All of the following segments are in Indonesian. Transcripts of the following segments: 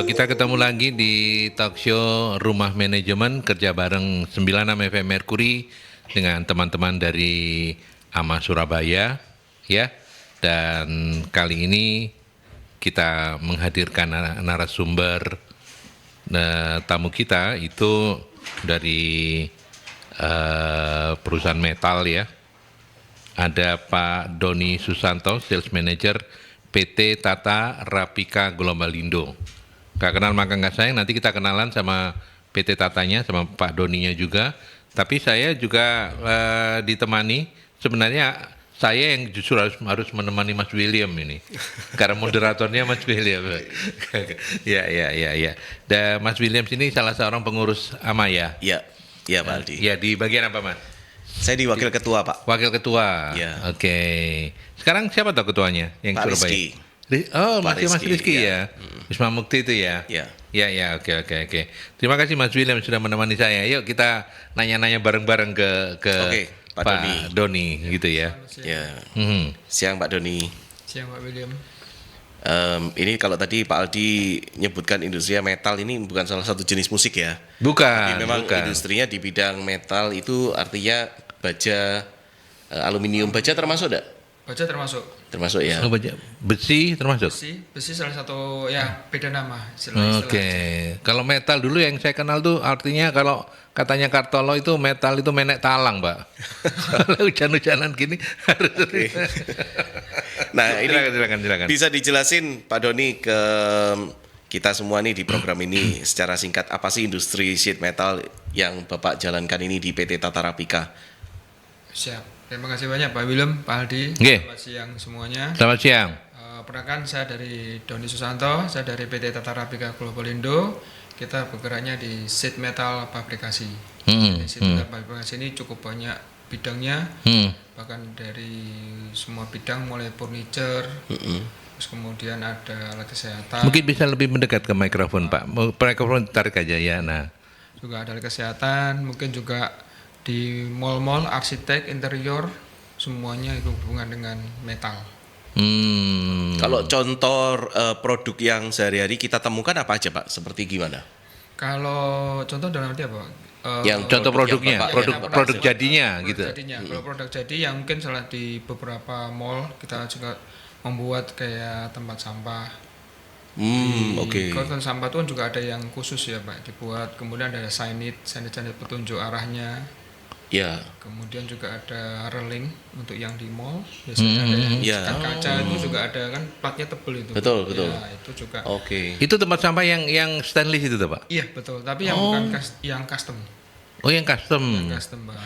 Yuk kita ketemu lagi di talk show Rumah Manajemen kerja bareng 96 FM Mercury dengan teman-teman dari AMA Surabaya ya. Dan kali ini kita menghadirkan narasumber tamu kita itu dari perusahaan metal ya. Ada Pak Doni Susanto, Sales Manager PT Tata Rapika Global Indo. Gak kenal maka nggak sayang, nanti kita kenalan sama PT Tatanya, sama Pak Doninya juga. Tapi saya juga ditemani, sebenarnya saya yang justru harus menemani Mas William ini. Karena moderatornya Mas William. Ya. Dan Mas William ini salah seorang pengurus Amaya. Iya Pak Aldi. Ya, di bagian apa Mas? Saya di wakil ketua Pak. Wakil ketua. Ya. Oke. Sekarang siapa tuh ketuanya yang Pak Surabaya? Rizky. Oh, Pak masih Mas Rizky ya. Wisma Mukti itu ya. Ya. Ya, oke. Terima kasih Mas William sudah menemani saya. Yuk kita nanya-nanya bareng-bareng ke Oke, Pak Doni gitu ya. Ya. Mhm. Siang Pak Doni. Siang Pak William. Ini kalau tadi Pak Aldi nyebutkan industri metal ini bukan salah satu jenis musik ya. Bukan. Tapi memang bukan. industrinya di bidang metal itu artinya baja, aluminium baja termasuk enggak? Baja termasuk. Termasuk ya. Oh, besi termasuk. Besi salah satu ya beda nama Oke. Kalau metal dulu yang saya kenal tuh artinya kalau katanya Kartolo itu metal itu menek talang, Pak. Kalau hujan-hujanan gini harus. Nah, ini silakan. bisa dijelasin Pak Doni ke kita semua nih di program ini secara singkat apa sih industri sheet metal yang Bapak jalankan ini di PT Tata Rapika? Siap. Terima kasih banyak Pak William, Pak Aldi. Nggih. Selamat siang semuanya. Selamat siang. Perkenalkan saya dari Doni Susanto, saya dari PT Tata Rapika Global Indo. Kita bergeraknya di sheet metal fabrikasi. Sheet metal fabrikasi ini cukup banyak bidangnya, bahkan dari semua bidang mulai furniture, terus kemudian ada alat kesehatan. Mungkin bisa lebih mendekat ke mikrofon, Pak. Mikrofon tarik aja ya. Nah. Juga ada alat kesehatan, mungkin juga di mall-mall, arsitek, interior, semuanya itu hubungan dengan metal. Kalau contoh produk yang sehari-hari kita temukan apa aja Pak? Seperti gimana? Kalau contoh dalam arti apa? Yang Contoh produknya, yang produk jadinya gitu. Kalau produk jadi yang mungkin salah di beberapa mall kita juga membuat kayak tempat sampah. Oke. Kalau tempat sampah itu kan juga ada yang khusus ya Pak, dibuat. Kemudian ada signage petunjuk arahnya. Ya. Kemudian juga ada railing untuk yang di mall. Biasanya ada yang kaca itu juga ada kan platnya tebel itu. Betul. Ya, itu juga. Oke. Itu tempat sampah yang stainless itu tuh, Pak? Iya betul, tapi yang bukan yang custom. Oh, yang custom. Custom Pak.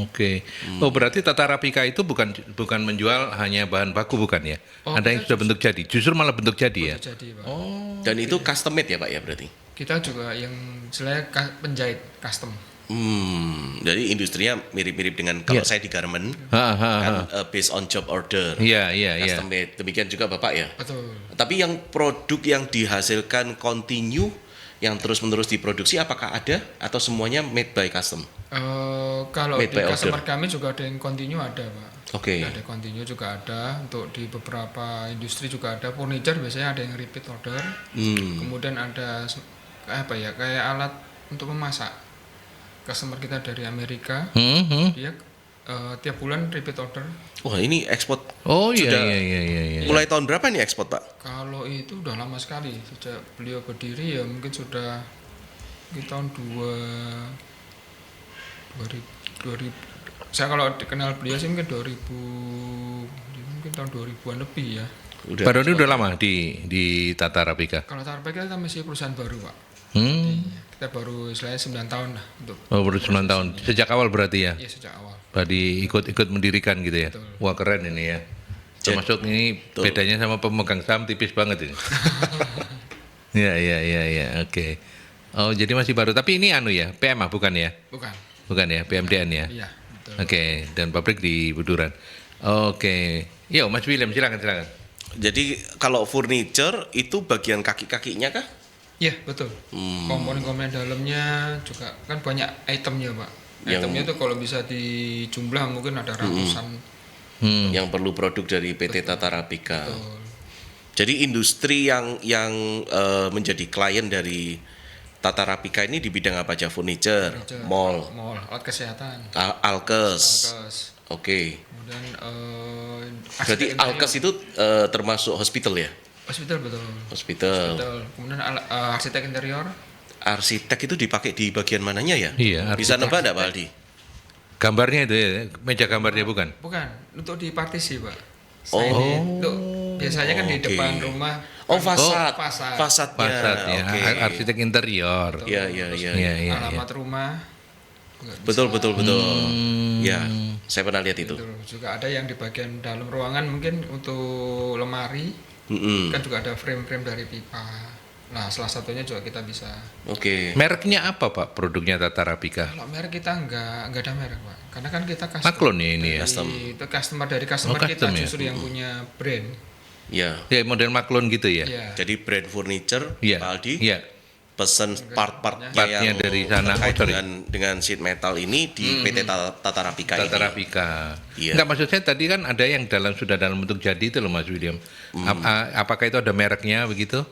Oke. Oh, berarti Tata Rapika itu bukan menjual hanya bahan baku bukan ya? Ada yang sudah bentuk jadi. Justru malah bentuk jadi ya. Jadi Pak. Dan itu custom made ya Pak ya berarti? Kita juga yang istilahnya penjahit custom. Jadi industrinya mirip-mirip dengan kalau saya di garment kan based on job order. Iya. Custom made. Demikian juga Bapak ya. Betul. Tapi yang produk yang dihasilkan continue yang terus-menerus diproduksi apakah ada atau semuanya made by custom? Kalau Made di by customer order. kami juga ada yang continue ada Pak. Oke. Ada continue juga ada, untuk di beberapa industri juga ada. Furniture biasanya ada yang repeat order. Kemudian ada kayak alat untuk memasak. Customer kita dari Amerika, dia tiap bulan repeat order. Wah, ini ekspor. Oh Sudah iya. Mulai tahun berapa nih ekspor Pak? Kalau itu udah lama sekali sejak beliau berdiri ya mungkin sudah di tahun 2000. Saya kalau dikenal beliau sih mungkin 2000, mungkin tahun 2000-an lebih ya. Pak Doni udah lama di Tata Rapika. Kalau Tata Rapika kita masih perusahaan baru Pak. Kita baru istilahnya 9 tahun lah untuk. Oh, baru 9 tahun. Sejak awal berarti ya? Iya sejak awal. Berarti ikut mendirikan gitu ya? Betul. Wah keren ini ya. Termasuk ini bedanya sama pemegang saham tipis banget ini. Iya, oke. Oh, jadi masih baru. Tapi ini ya, PMA bukan ya? Bukan ya, PMDN ya? Iya, betul. Oke, dan pabrik di Buduran. Oke. Yo, Mas William, silakan. Jadi kalau furniture itu bagian kaki-kakinya kah? Iya, betul. Komponen-komponen dalamnya juga kan banyak itemnya, Pak. Itemnya itu kalau bisa dijumlah mungkin ada ratusan. Yang perlu produk dari PT Tata Rapika. Betul. Jadi industri yang menjadi klien dari Tata Rapika ini di bidang apa aja? Furniture, mall, alat kesehatan, alkes. alkes. Oke. Kemudian Berarti arsitek alkes itu termasuk hospital ya? hospital betul. Hospital. Betul. Kemudian arsitek interior. Arsitek itu dipakai di bagian mananya ya? Iya, Bisa nebak enggak Pak Aldi? Gambarnya itu ya, meja gambarnya bukan? Bukan, untuk di partisi, Pak. Oh. Untuk biasanya kan di Oke. depan rumah. Oh, fasad. Fasad. Fasadnya. Fasad ya, Oke. arsitek interior. Iya, iya, iya. Iya, iya. Alamat rumah. Nggak Betul, bisa. betul, betul. Ya, saya pernah lihat itu. Betul. Juga ada yang di bagian dalam ruangan mungkin untuk lemari. Mm-mm. Kan juga ada frame-frame dari pipa. Nah, salah satunya juga kita bisa. Oke. Mereknya apa Pak produknya Tata Rapika? Kalau merek kita nggak ada merek, Pak. Karena kan kita Maklon ya ini ya. Itu customer dari customer Oh, kita custom ya? justru yang punya brand. Ya. Ya model maklon gitu ya. Iya. Jadi brand furniture, Iya. Pak Aldi, Iya. pesen part-partnya Partnya yang dari sana. terkait Oh, sorry. dengan sheet metal ini di PT Tata Rapika ini. Tata Rapika. Iya. Enggak, maksud saya tadi kan ada yang sudah dalam bentuk jadi itu loh Mas William. Apakah itu ada mereknya begitu?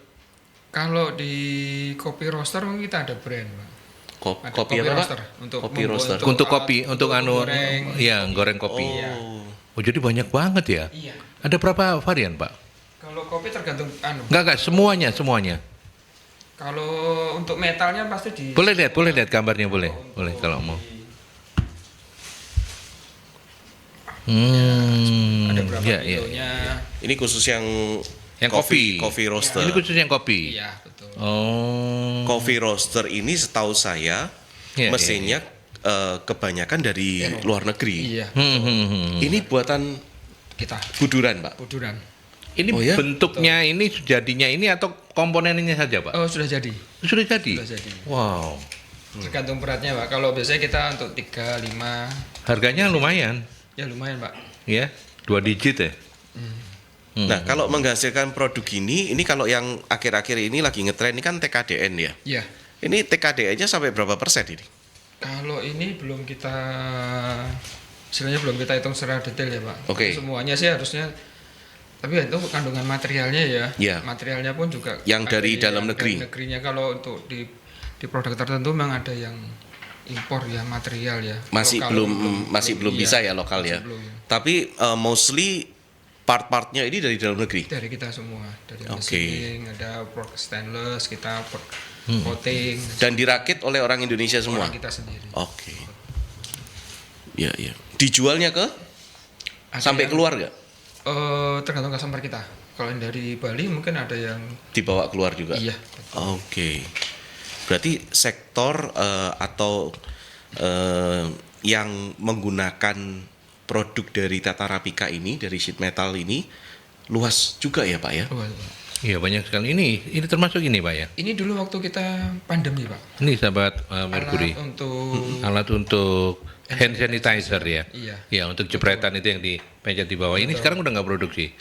Kalau di kopi roaster mungkin kita ada brand, Pak. Ada Kopi apa Pak? roaster untuk Kopi membuat- roaster. Untuk kopi, untuk anu, goreng. ya goreng kopi. Oh. Oh jadi banyak banget ya? Iya. Ada berapa varian Pak? Kalau kopi tergantung Enggak, semuanya. Kalau untuk metalnya pasti di Boleh lihat gambarnya boleh kalau mau. ada berapa Ya, bentuknya. Ini khusus yang kopi. coffee roaster. Ini khusus yang kopi. Iya, betul. Oh. Coffee roaster ini setahu saya Iya, mesinnya kebanyakan dari luar negeri. Iya, Ini buatan kita buduran, Pak. buduran. Ini Oh, ya? bentuknya ini jadinya ini atau komponennya saja Pak? Oh, sudah jadi. Sudah jadi. Sudah jadi. Wow. Tergantung beratnya, Pak. Kalau biasanya kita untuk 3, 5 Harganya lumayan, ya lumayan, Pak. ya 2 digit ya. Nah, kalau menghasilkan produk ini kalau yang akhir-akhir ini lagi ngetren ini kan TKDN ya. Iya. Ini TKDN-nya sampai berapa persen ini? Kalau ini belum kita sebenarnya belum kita hitung secara detail ya, Pak. Oke. Semuanya sih harusnya, tapi itu kandungan materialnya ya. Iya. Materialnya pun juga Yang ada dari dalam negeri. Dari negerinya. Kalau untuk di produk tertentu memang ada yang impor ya, material ya. Masih Lokal belum iya, bisa ya lokal ya. masih belum. Tapi mostly part-partnya ini dari dalam negeri. Dari kita semua, dari Oke. mesin, ada produk stainless, kita coating, Dan dirakit oleh orang Indonesia semua. orang kita sendiri. Oke. Ya, ya. Dijualnya ke Ada sampai yang, keluar nggak? tergantung customer kita. Kalau yang dari Bali mungkin ada yang Dibawa keluar juga. iya. Oke. Berarti sektor atau yang menggunakan produk dari Tata Rapika ini, dari sheet metal ini luas juga ya Pak ya? Luas, Pak. Iya banyak sekali. Ini termasuk ini Pak ya. Ini dulu waktu kita pandemi, Pak. Ini sahabat Mercury. Alat untuk Alat untuk hand sanitizer ya. Iya. Ya untuk jepretan itu yang dipencet di bawah. Ini sekarang udah nggak produksi.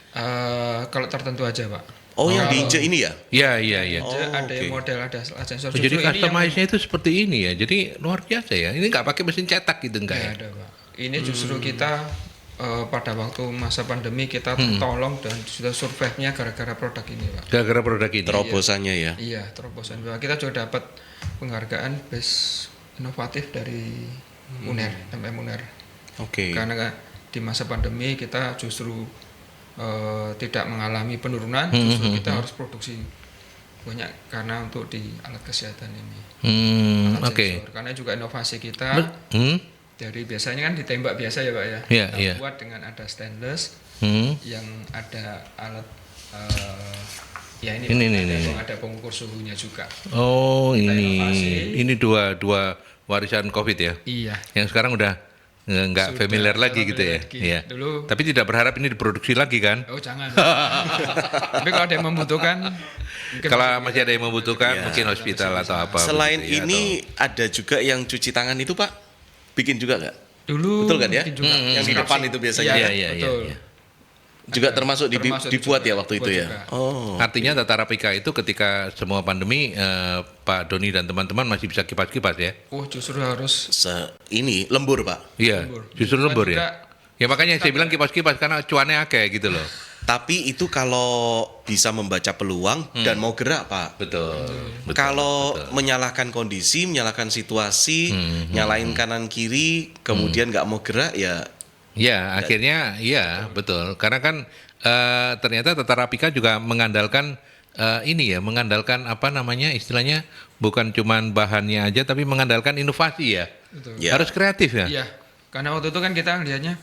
kalau tertentu aja, Pak. Oh, yang diinjek ini ya? Iya iya iya. Ada oke. yang model, ada sensor. Oh, jadi Justru ini yang- customize-nya itu seperti ini ya. Jadi luar biasa ya. Ini nggak pakai mesin cetak gitu enggak ya? Nggak ada, Pak. Ini justru kita pada waktu masa pandemi kita tertolong dan sudah survive-nya gara-gara produk ini, Pak. Gara-gara produk ini. Terobosannya ya? Iya, terobosan. Pak. Kita juga dapat penghargaan best inovatif dari UNER, MM UNER. Oke. Karena di masa pandemi kita justru tidak mengalami penurunan, justru kita harus produksi banyak karena untuk di alat kesehatan ini. Alat Oke. sensor. Karena juga inovasi kita dari biasanya kan ditembak biasa ya, Pak ya. Iya, Kita iya. buat dengan ada stainless yang ada alat ya ini, Ini. ada pengukur suhunya juga. Oh Kita ini inovasi. ini dua warisan COVID ya. Iya. Yang sekarang udah nggak Sudah familiar nggak lagi gitu ya. familiar lagi. Iya. Dulu- Tapi tidak berharap ini diproduksi lagi kan? Oh jangan. Tapi kalau ada yang membutuhkan, mungkin Kalau masih ada yang membutuhkan, Ya. mungkin hospital atau apa. Selain begitu ya, ini ada juga yang cuci tangan itu Pak? Bikin juga nggak? dulu Betul kan ya? mungkin juga. Yang di depan itu biasanya. Iya, iya, iya, betul. iya. Juga termasuk dibuat juga, ya waktu itu buat ya? juga. Oh. Artinya Tata Rapika itu ketika semua pandemi Pak Doni dan teman-teman masih bisa kipas-kipas ya? Oh justru harus Ini lembur Pak? Iya, Lembur. justru lembur Juga- ya. Ya makanya saya bilang kipas-kipas karena cuannya akeh gitu loh. Tapi itu kalau bisa membaca peluang dan mau gerak, Pak. Betul. Kalau menyalahkan kondisi, menyalahkan situasi, nyalain kanan kiri, kemudian nggak mau gerak, ya Ya, akhirnya ya betul. Karena kan ternyata Tata Rapika juga mengandalkan mengandalkan apa namanya istilahnya bukan cuman bahannya aja, tapi mengandalkan inovasi ya. Betul. Ya. Harus kreatif ya. Iya, karena waktu itu kan kita lihatnya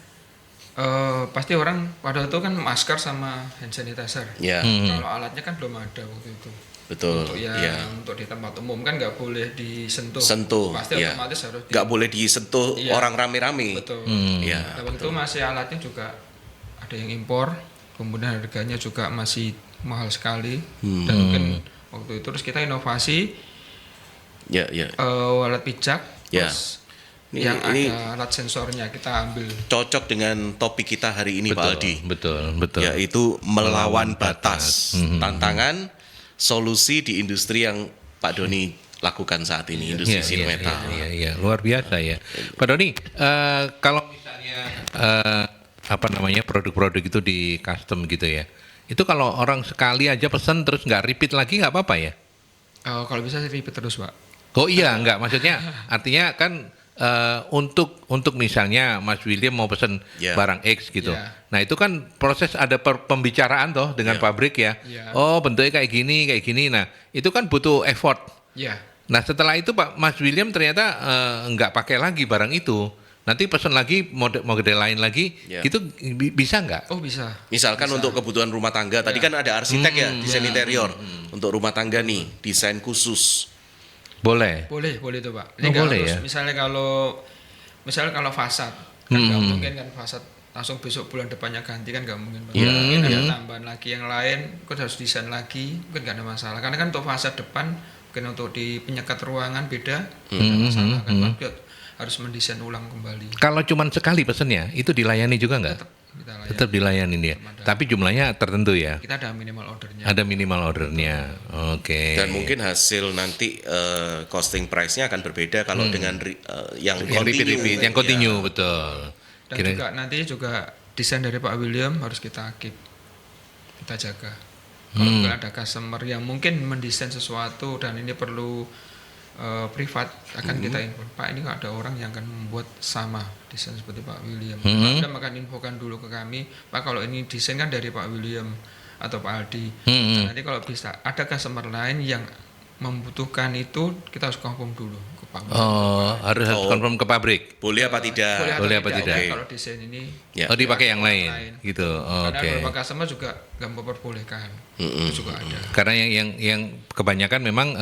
pasti orang pada itu kan masker sama hand sanitizer. ya Kalau alatnya kan belum ada waktu itu. betul. Untuk Ya. untuk di tempat umum kan nggak boleh disentuh. Sentuh, Pasti ya. otomatis harus Nggak boleh disentuh Iya. orang rame-rame. Betul. Ya, Nah, waktu itu masih alatnya juga ada yang impor, kemudian harganya juga masih mahal sekali. Dan mungkin waktu itu terus kita inovasi ya. alat pijak, Ya. terus Ini- yang ini- ada alat sensornya kita ambil. Cocok dengan topik kita hari ini, Pak Aldi. Betul. Yaitu melawan batas. Tantangan, solusi di industri yang Pak Doni lakukan saat ini, industri sheet metal. Iya, luar biasa ya. Pak Doni, kalau misalnya produk-produk itu di custom gitu ya, itu kalau orang sekali aja pesan terus nggak repeat lagi nggak apa-apa ya? Kalau bisa sih repeat terus, Pak. Oh iya, nggak, maksudnya artinya kan untuk misalnya Mas William mau pesan Ya. barang X gitu. Ya. Nah itu kan proses ada pembicaraan toh dengan Ya. pabrik ya. Ya. Oh bentuknya kayak gini. Nah itu kan butuh effort. Ya, Nah setelah itu Pak Mas William ternyata nggak pakai lagi barang itu. Nanti pesan lagi model lain lagi, Ya. itu bisa nggak? oh bisa. Misalkan untuk kebutuhan rumah tangga, tadi kan ada arsitek ya, desain interior. Untuk rumah tangga nih, desain khusus. Boleh. Boleh itu, Pak. Oh, nggak boleh harus, ya? misalnya kalau fasad, kan nggak mungkin kan fasad langsung besok bulan depannya ganti kan nggak mungkin. Pak. Mungkin ada tambahan lagi yang lain, kan harus desain lagi, mungkin nggak ada masalah. Karena kan untuk fasad depan, mungkin untuk di penyekat ruangan beda, nggak ada masalah kan. Pak. Harus mendesain ulang kembali. Kalau cuma sekali pesannya, itu dilayani juga nggak? Kita layani. Tetap dilayani dia. Tapi jumlahnya tertentu ya. Kita ada minimal ordernya. Ada minimal ordernya. Oke. Dan mungkin hasil nanti costing price-nya akan berbeda kalau dengan yang yang repeat, yang continue, betul. Dan juga nanti juga desain dari Pak William harus kita keep, kita jaga. Kalau mungkin ada customer yang mungkin mendesain sesuatu dan ini perlu privat, akan kita info, Pak ini ada orang yang akan membuat sama desain seperti Pak William. Pak William akan infokan dulu ke kami, Pak kalau ini desain kan dari Pak William atau Pak Aldi. Nah, nanti kalau bisa ada customer lain yang membutuhkan itu, kita harus confirm dulu ke Pak William. Oh, harus confirm ke pabrik. boleh apa tidak? Boleh apa tidak? Oke. Kalau desain ini Ya. Oh, dipakai yang lain, lain. gitu. karena Oke. beberapa customer juga nggak memperbolehkan. Itu juga ada. Karena yang kebanyakan memang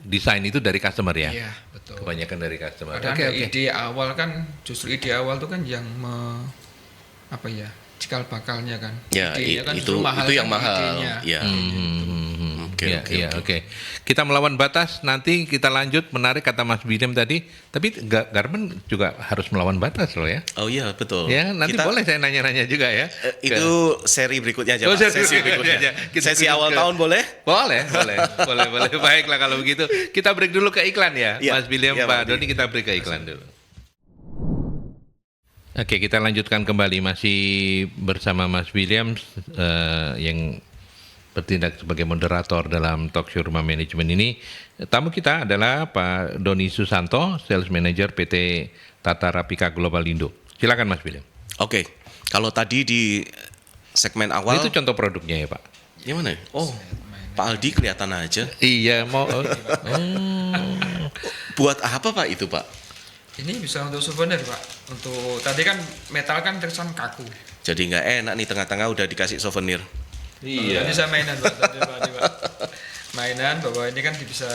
desain itu dari customer ya. Iya, betul. Kebanyakan dari customer. Kadang ada ide awal kan, justru ide awal itu kan yang cikal bakalnya kan. Ya, Idenya kan itu justru mahal yang kan mahal. idenya. Ya. Oke, Iya, oke, iya, oke. oke. Kita melawan batas, nanti kita lanjut, menarik kata Mas William tadi, tapi Garmen juga harus melawan batas loh ya. Oh iya, betul. Ya, nanti Kita- boleh saya nanya-nanya juga ya. itu seri berikutnya aja, Oh, Pak. seri Sesi berikutnya berikutnya. aja. Kita Sesi break awal ke- tahun boleh? Boleh. Baiklah kalau begitu. Kita break dulu ke iklan ya, Iya, Mas William, iya, Pak Pak Doni, kita break ke iklan dulu. Oke, kita lanjutkan kembali masih bersama Mas William yang bertindak sebagai moderator dalam talk show Rumah Manajemen ini. Tamu kita adalah Pak Doni Susanto, Sales Manager PT Tata Rapika Global Indo. Silakan Mas William. Oke. Kalau tadi di segmen awal Itu contoh produknya ya Pak? yang mana? Oh, Pak Aldi kelihatan aja. Iya, mau. Buat apa Pak itu, Pak? Ini bisa untuk souvenir, Pak. Untuk tadi kan metal kan terkesan kaku. Jadi nggak enak nih tengah-tengah udah dikasih souvenir. Tadi saya mainan, Pak. Tadi, Pak. Mainan bahwa ini kan bisa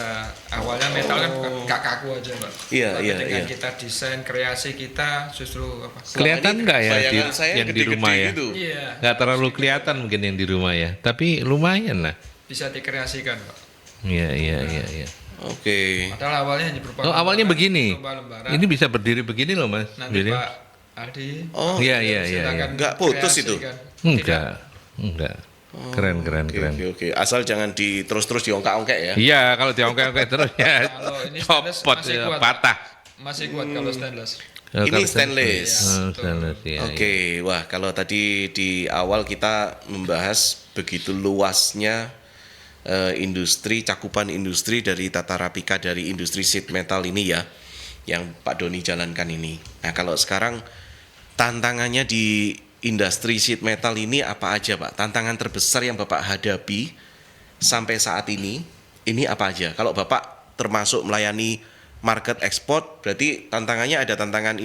awalnya metal kan nggak kaku aja, Pak. Iya, Tapi iya, dengan iya. kita desain kreasi kita justru apa? Kelihatan nggak ya Bayangan saya yang di gede-gede rumah ya? gitu. Iya. Nggak terlalu kelihatan mungkin yang di rumah ya, tapi lumayan lah. Bisa dikreasikan, Pak. Iya. Oke. Padahal awalnya hanya berupa Oh, awalnya begini. lembaran. Ini bisa berdiri begini loh Mas. Nanti William. Pak Aldi. Oh, Iya. silakan Nggak putus itu? kreasikan. Enggak. Keren. Oke. Asal jangan terus diongkak-ongkak ya. Iya, kalau diongkak-ongkak terus ya Kalau ini stainless copot, masih ya, kuat, Pak. patah. Masih kuat kalau stainless. Oh, Ini kalau stainless. stainless ya. Oke, wah kalau tadi di awal kita membahas begitu luasnya cakupan industri dari Tata Rapika dari industri sheet metal ini ya, yang Pak Doni jalankan ini. Nah kalau sekarang tantangannya di industri sheet metal ini apa aja Pak? Tantangan terbesar yang Bapak hadapi sampai saat ini apa aja? Kalau Bapak termasuk melayani market ekspor, berarti tantangannya ada tantangan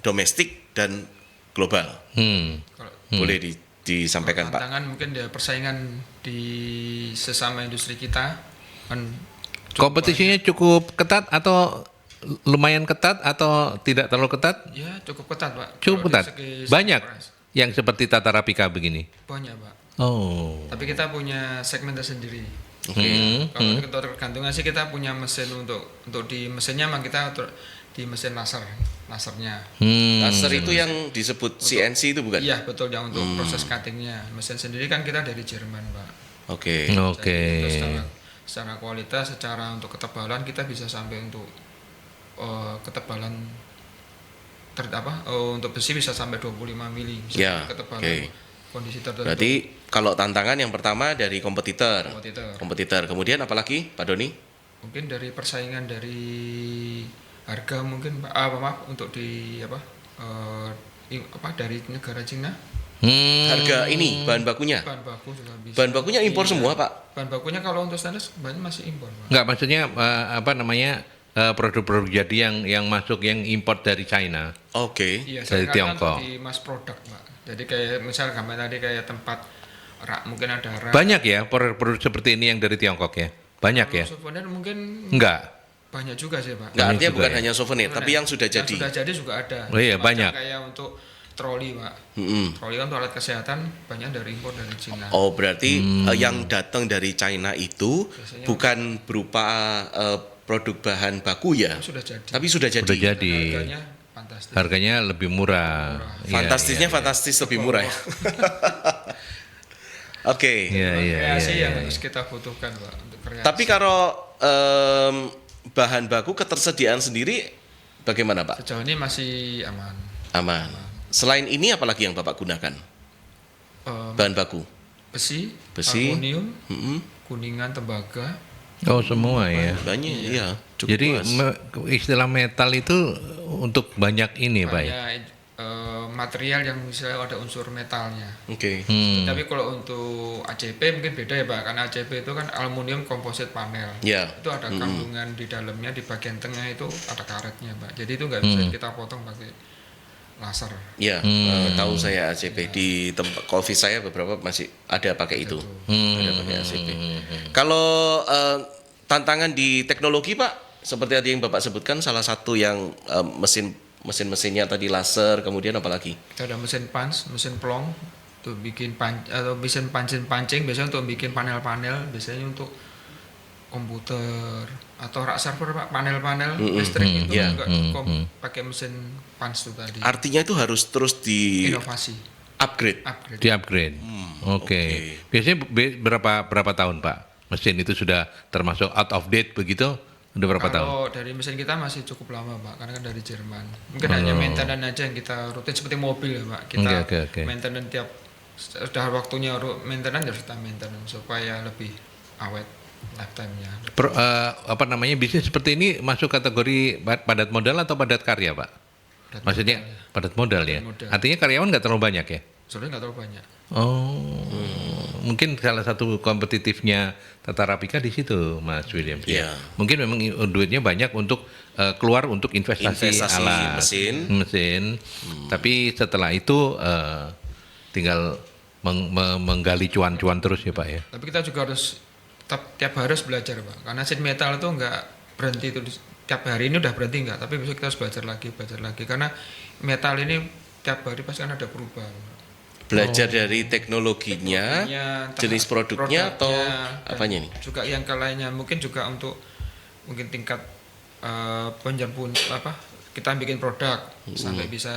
domestik dan global. Kalau Boleh disampaikan Pak. tantangan mungkin ya persaingan di sesama industri kita kan Kompetisinya cukup ketat atau lumayan ketat atau tidak terlalu ketat? ya cukup ketat Pak. Cukup Kalau ketat. dari segi Banyak price, yang seperti Tata Rapika begini. banyak Pak. Oh. Tapi kita punya segmen tersendiri. Hmm. Kalau untuk tergantungan sih kita punya mesin untuk di mesinnya memang kita di mesin lasernya. Laser itu yang disebut CNC itu bukan? Iya betul yang untuk proses cuttingnya. Mesin sendiri kan kita dari Jerman Pak. Oke. Oke. Jadi untuk secara kualitas, secara untuk ketebalan kita bisa sampai untuk ketebalan untuk besi bisa sampai 25 mili Ya, ketebalan oke. kondisi tertentu. Berarti kalau tantangan yang pertama dari kompetitor. Kompetitor. Kemudian apalagi Pak Doni? Mungkin dari persaingan dari harga mungkin Pak, maaf untuk di dari negara Cina Harga ini bahan bakunya. bahan baku juga bisa. Bahan bakunya impor Iya. semua Pak. Bahan bakunya kalau untuk stainless banyak masih impor Pak. Enggak, maksudnya produk-produk jadi yang masuk yang import dari China. Oke. Iya, Dari saya Tiongkok. di mass product Pak. Jadi kayak misal gambar tadi kayak tempat rak mungkin ada rak. Banyak ya produk seperti ini yang dari Tiongkok ya? Banyak ya? Souvenir mungkin Enggak. banyak juga sih Pak. Nggak, artinya juga bukan ya? hanya souvenir, tapi yang sudah Yang jadi. sudah jadi juga ada. Oh iya, Macam banyak. Kayak untuk troli Pak. Troli kan untuk alat kesehatan banyak dari impor dari Cina. Oh, berarti yang datang dari China itu Biasanya bukan berupa produk bahan baku ya, Sudah jadi. tapi sudah jadi. Sudah jadi. Harganya fantastis. Harganya lebih murah. Iya, Fantastisnya iya, fantastis lebih murah ya. Oke. Iya, iya, Kreasi iya, yang iya. harus kita butuhkan Pak untuk kreasi. Tapi kalau bahan baku ketersediaan sendiri bagaimana Pak? sejauh ini masih aman. Aman. Selain ini apalagi yang Bapak gunakan? Bahan baku? Besi, Besi. aluminium, Mm-mm. kuningan, tembaga. Oh, semua ya. Banyak, iya. Cukup Jadi luas. istilah metal itu untuk banyak ini, Pak. Ya? Banyak material yang misalnya ada unsur metalnya. Oke. Tapi kalau untuk ACP mungkin beda ya Pak, karena ACP itu kan aluminium composite panel. Ya. Itu ada kandungan di dalamnya, di bagian tengah itu ada karetnya Pak. Jadi itu nggak bisa kita potong pakai laser. Ya, tahu saya ACP di tempat coffee saya beberapa masih ada pakai itu. Ada pakai ACP. Kalau tantangan di teknologi Pak, seperti tadi yang Bapak sebutkan salah satu yang mesin-mesinnya tadi laser, kemudian apa lagi? Kita ada mesin punch, mesin plong untuk bikin atau mesin pancing biasanya untuk bikin panel-panel, biasanya untuk komputer atau rak server Pak, panel-panel listrik itu ya. enggak pakai mesin punch itu tadi. Artinya itu harus terus di Inovasi, upgrade. Di-upgrade. Oke. Biasanya berapa tahun, Pak? Mesin itu sudah termasuk out of date begitu? Udah berapa tahun? Kalau dari mesin kita masih cukup lama Pak, karena kan dari Jerman. Mungkin hanya maintenance aja yang kita rutin seperti mobil ya Pak. Kita Oke. maintenance tiap sudah waktunya maintenance harus kita maintenance supaya lebih awet lifetime-nya. Bisnis seperti ini masuk kategori padat modal atau padat karya, Pak? Maksudnya padat modal ya? modal. Artinya karyawan nggak terlalu banyak ya? Sebenarnya nggak terlalu banyak. Oh, mungkin salah satu kompetitifnya Tata Rapika di situ, Mas William. Iya. Mungkin memang duitnya banyak untuk keluar untuk investasi alat mesin. Tapi setelah itu tinggal menggali cuan-cuan terus ya Pak ya. Tapi kita juga harus tiap hari harus belajar Pak, karena sheet metal itu nggak berhenti itu tiap hari ini udah berhenti nggak, tapi besok kita harus belajar lagi karena metal ini tiap hari pasti kan ada perubahan. Belajar dari teknologinya, jenis produknya atau apanya nih? Juga yang lainnya mungkin juga untuk mungkin tingkat penjemput kita bikin produk sampai bisa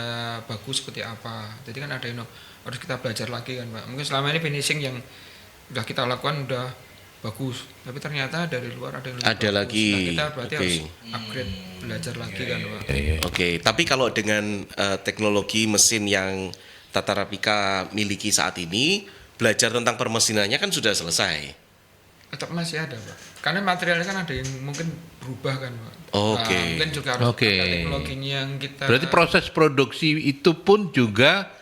bagus seperti apa. Jadi kan ada harus kita belajar lagi kan Pak. Mungkin selama ini finishing yang udah kita lakukan udah bagus, tapi ternyata dari luar ada yang lebih Ada bagus. lagi. Nah, kita berarti Oke. harus upgrade, belajar lagi kan Pak. Oke, tapi kalau dengan teknologi mesin yang Tata Rapika miliki saat ini, belajar tentang permesinannya kan sudah selesai. Tetap masih ada Pak, karena materialnya kan ada yang mungkin berubah kan Pak. Oke. Nah, mungkin juga harus Oke. ada teknologinya yang kita. Berarti proses produksi itu pun juga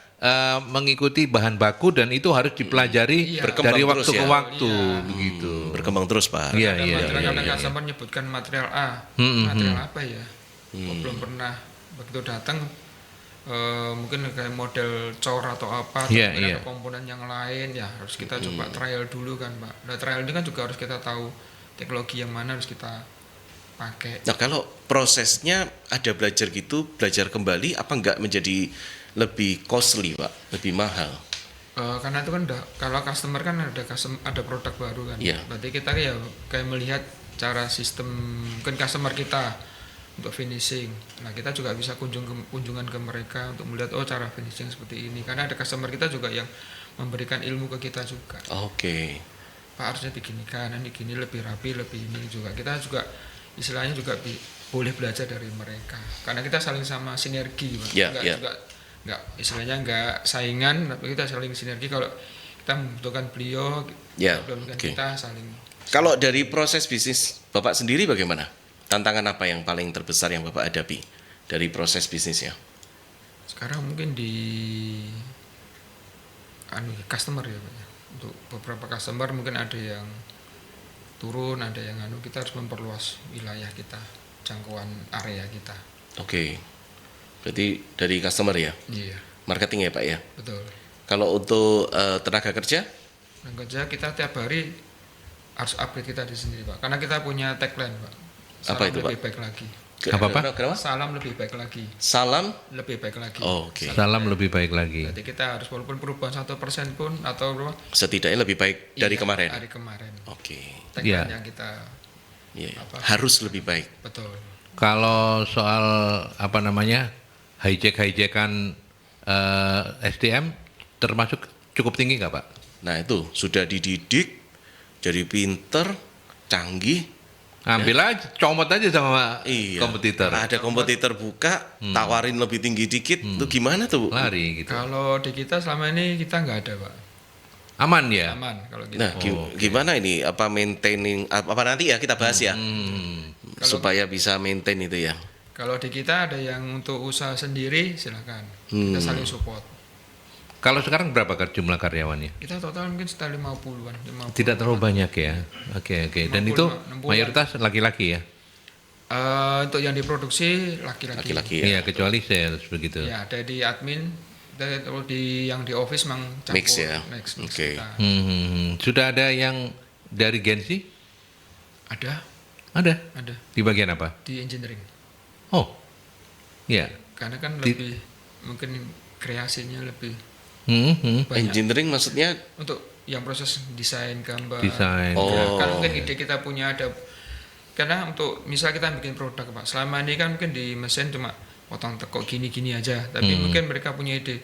mengikuti bahan baku dan itu harus dipelajari Iya. Berkembang dari terus waktu ya. ke waktu Iya. begitu. Berkembang terus, Pak. Iya, Ada iya, material iya, kadang iya. customer menyebutkan material A, material apa ya? Belum pernah begitu datang mungkin kayak model cor atau apa, Iya, atau iya. ada komponen yang lain ya harus kita coba trial dulu kan Pak. Nah trial ini kan juga harus kita tahu teknologi yang mana harus kita pakai. Nah, kalau prosesnya ada belajar gitu, belajar kembali, apa enggak menjadi lebih costly, Pak? Lebih mahal? Karena itu kan udah, kalau customer kan ada produk baru kan. Iya. Berarti kita ya kayak melihat cara sistem mungkin customer kita untuk finishing. Nah, kita juga bisa kunjungan ke mereka untuk melihat cara finishing seperti ini. Karena ada customer kita juga yang memberikan ilmu ke kita juga. Oke. Pak harusnya diginikan, ini gini lebih rapi, lebih ini juga. Kita juga istilahnya juga boleh belajar dari mereka. Karena kita saling sama sinergi, Pak. Iya, iya. Enggak istilahnya enggak saingan, tapi kita saling sinergi. Kalau kita membutuhkan beliau, Ya, membutuhkan oke. kita saling. Kalau dari proses bisnis Bapak sendiri bagaimana? Tantangan apa yang paling terbesar yang Bapak hadapi dari proses bisnisnya? Sekarang mungkin di customer ya, Pak. Untuk beberapa customer mungkin ada yang turun, ada yang kita harus memperluas wilayah kita, jangkauan area kita. Oke. Berarti dari customer ya? Iya, Marketing ya, Pak ya? betul. Kalau untuk tenaga kerja? Dan kerja kita tiap hari harus upgrade kita di sini Pak, karena kita punya tagline Pak. Salam Apa itu, lebih Pak? baik lagi. Apa? Kenapa? Salam lebih baik lagi. Salam? Lebih baik lagi. Oh, oke. Salam lebih baik lagi. Jadi kita harus walaupun perubahan 1% pun atau berapa? Setidaknya lebih baik dari Iya, kemarin? Dari kemarin. Oke. Tagline Iya. yang kita Iya, Apa? harus lebih baik. betul. Kalau soal apa namanya hijackan SDM termasuk cukup tinggi nggak Pak? Nah, itu sudah dididik, jadi pinter, canggih. Ambil aja, comot aja sama Iya. kompetitor. Ada kompetitor buka, tawarin lebih tinggi dikit, itu gimana tuh, Bu? Lari gitu. Kalau di kita selama ini kita nggak ada Pak. Aman ya? Aman kalau kita. Nah, gimana ini? Apa maintaining? Apa nanti ya kita bahas ya, supaya bisa maintain itu ya. Kalau di kita ada yang untuk usaha sendiri silakan. Kita saling support. Kalau sekarang berapa jumlah karyawannya? Kita total mungkin sekitar 50-an. 50. Tidak terlalu banyak ya. Oke. Dan 50, itu 60. mayoritas laki-laki ya? Untuk yang diproduksi laki-laki. Laki-laki Iya, ya. kecuali sales begitu. Ya, ada di admin, kalau di yang di office mang campur. Mix ya? Mix Oke. kita. Sudah ada yang dari Gensi? Ada Ada. Di bagian apa? di engineering. Oh, iya. Karena kan Di- lebih mungkin kreasinya lebih Hmm. banyak. Engineering maksudnya? Untuk yang proses desain gambar. Desain. Oh. Kan mungkin ide kita punya ada, karena untuk misal kita bikin produk Pak, selama ini kan mungkin di mesin cuma potong tekuk gini-gini aja, tapi mungkin mereka punya ide,